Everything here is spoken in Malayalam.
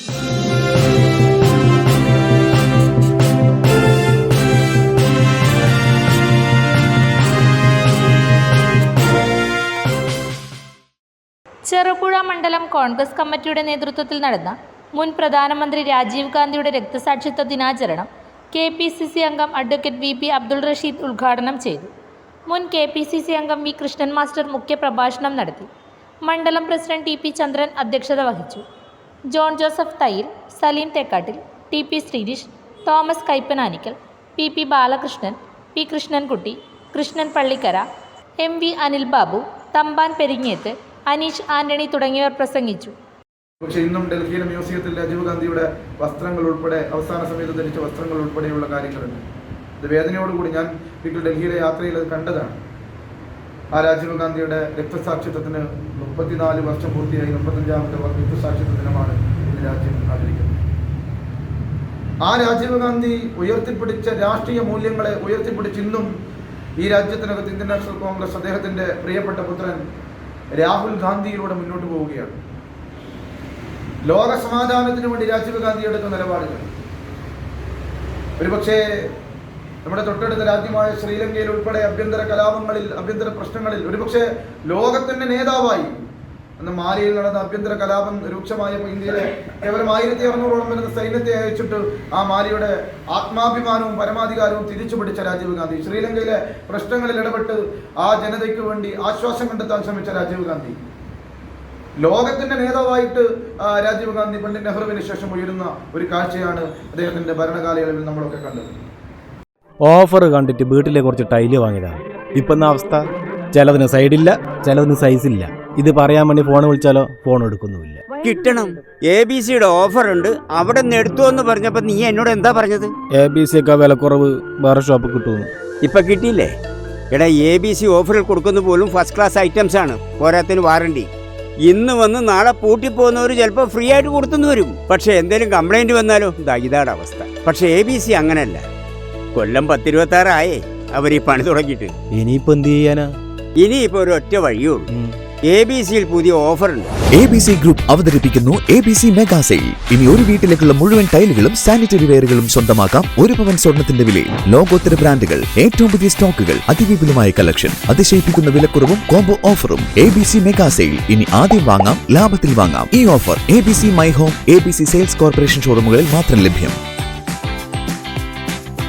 ചെറുപുഴ മണ്ഡലം കോൺഗ്രസ് കമ്മിറ്റിയുടെ നേതൃത്വത്തിൽ നടന്ന മുൻ പ്രധാനമന്ത്രി രാജീവ് ഗാന്ധിയുടെ രക്തസാക്ഷിത്വ ദിനാചരണം KPCC അംഗം അഡ്വക്കേറ്റ് VP അബ്ദുൾ റഷീദ് ഉദ്ഘാടനം ചെയ്തു. മുൻ KPCC അംഗം V കൃഷ്ണൻ മാസ്റ്റർ മുഖ്യപ്രഭാഷണം നടത്തി. മണ്ഡലം പ്രസിഡന്റ് TP ചന്ദ്രൻ അധ്യക്ഷത വഹിച്ചു. John Joseph Thayyil, Saleem Thekkattil, TP Sreerish, Thomas Kaippananickal, PP Balakrishnan, P Krishnankutty, Krishnan Pallikkara, MV Anil Babu, Thampan Peringeth, Aneesh Antony തുടങ്ങിയവർ പ്രസംഗിച്ചു. പക്ഷേ ഇന്നും ഡൽഹിയിലെ മ്യൂസിയത്തിൽ രാജീവ് ഗാന്ധിയുടെ വസ്ത്രങ്ങൾ ഉൾപ്പെടെ അവസാന സമയത്ത് ധരിച്ച വസ്ത്രങ്ങൾ ഉൾപ്പെടെയുള്ള കാര്യങ്ങളുണ്ട്. ഇത് വേദനയോടുകൂടി ഞാൻ വീട്ടിൽ ഡൽഹിയിലെ യാത്രയിൽ അത് കണ്ടതാണ്. ആ രാജീവ് ഗാന്ധിയുടെ രക്തസാക്ഷിത്വത്തിന് 34 വർഷം പൂർത്തിയായി. 35ാമത്തെ രക്തസാക്ഷിത്വ ദിനമാണ് ഇന്ന് രാജ്യം ആചരിക്കുന്നത്. ആ രാജീവ് ഗാന്ധി ഉയർത്തിപ്പിടിച്ച രാഷ്ട്രീയ മൂല്യങ്ങളെ ഉയർത്തിപ്പിടിച്ച് ഇന്നും ഈ രാജ്യത്തിനകത്ത് ഇന്ത്യൻ നാഷണൽ കോൺഗ്രസ് അദ്ദേഹത്തിൻ്റെ പ്രിയപ്പെട്ട പുത്രൻ രാഹുൽ ഗാന്ധിയിലൂടെ മുന്നോട്ട് പോവുകയാണ്. ലോക സമാധാനത്തിന് വേണ്ടി രാജീവ് ഗാന്ധി എടുത്ത നിലപാടുകൾ ഒരുപക്ഷേ നമ്മുടെ തൊട്ടടുത്ത രാജ്യമായ ശ്രീലങ്കയിൽ ഉൾപ്പെടെ ആഭ്യന്തര കലാപങ്ങളിൽ, ആഭ്യന്തര പ്രശ്നങ്ങളിൽ ഒരുപക്ഷെ ലോകത്തിന്റെ നേതാവായി അന്ന് മാലിയിൽ നടന്ന ആഭ്യന്തര കലാപം രൂക്ഷമായപ്പോൾ ഇന്ത്യയിലെ കേവലം 1600ഓളം വരുന്ന സൈന്യത്തെ അയച്ചിട്ട് ആ മാലിയുടെ ആത്മാഭിമാനവും പരമാധികാരവും തിരിച്ചു പിടിച്ച രാജീവ് ഗാന്ധി, ശ്രീലങ്കയിലെ പ്രശ്നങ്ങളിൽ ഇടപെട്ട് ആ ജനതയ്ക്ക് വേണ്ടി ആശ്വാസം കണ്ടെത്താൻ ശ്രമിച്ച രാജീവ് ഗാന്ധി, ലോകത്തിന്റെ നേതാവായിട്ട് രാജീവ് ഗാന്ധി പണ്ഡിറ്റ് നെഹ്റുവിന് ശേഷം ഉയരുന്ന ഒരു കാഴ്ചയാണ് അദ്ദേഹത്തിന്റെ ഭരണകാലയളവിൽ നമ്മളൊക്കെ കണ്ടത്. ഓഫർ കണ്ടിട്ട് വീട്ടിലെ കുറച്ച് ടൈല് വാങ്ങിയതാണ്. ഇപ്പം അവസ്ഥ, ചിലതിന് സൈഡില്ല, ചിലതിന് സൈസില്ല. ഇത് പറയാൻ വേണ്ടി ഫോൺ വിളിച്ചാലോ ഫോൺ എടുക്കുന്നുമില്ല. കിട്ടണം. ABC-യുടെ ഓഫർ ഉണ്ട്, അവിടെ നിന്ന് എടുത്തു എന്ന് പറഞ്ഞപ്പോ നീ എന്നോട് എന്താ പറഞ്ഞത്? ABC ഒക്കെ വിലക്കുറവ് വേറെ ഷോപ്പ് കിട്ടുന്നു. ഇപ്പൊ കിട്ടിയില്ലേ? എടാ, ABC ഓഫറിൽ കൊടുക്കുന്ന പോലും ഫസ്റ്റ് ക്ലാസ് ഐറ്റംസ് ആണ്, പോരാത്തിന് വാറണ്ടി. ഇന്ന് വന്ന് നാളെ പൂട്ടിപ്പോകുന്നവർ ചിലപ്പോൾ ഫ്രീ ആയിട്ട് കൊടുത്തു വരും. പക്ഷെ എന്തെങ്കിലും കംപ്ലൈന്റ് വന്നാലോ ഇതാണ് അവസ്ഥ. പക്ഷെ ABC അങ്ങനല്ല. കൊല്ലം 10-26 ആയേ അവർ ഈ പണി തുടങ്ങിയിട്ട്. ഇനിയിപ്പോ എന്ത് ചെയ്യാനാ? ഇനിയിപ്പോ ഒരു ഒറ്റ വഴിയുള്ളൂ. ABC-യിൽ പുതിയ ഓഫർ ഉണ്ട്. ABC ഗ്രൂപ്പ് അവതരിപ്പിക്കുന്നു ABC മെഗാ സെയിൽ. ഇനി ഒരു വീട്ടിലേക്കുള്ള മുഴുവൻ ടൈലുകളും സാനിറ്ററി വെയറുകളും സ്വന്തമാക്കാം 1 പവൻ സ്വർണ്ണത്തിന്റെ വിലയിൽ. ലോകോത്തര ബ്രാൻഡുകൾ, ഏറ്റവും പുതിയ സ്റ്റോക്കുകൾ, അതിവിപുലമായ കളക്ഷൻ, അതിശയിപ്പിക്കുന്ന വിലക്കുറവും കോംബോ ഓഫറും. ABC mega sale. ഇനി ആദ്യം വാങ്ങാം, ലാഭത്തിൽ വാങ്ങാം. ഈ offer ABC my home, ABC sales corporation ഷോറൂമുകളിൽ മാത്രം ലഭ്യം.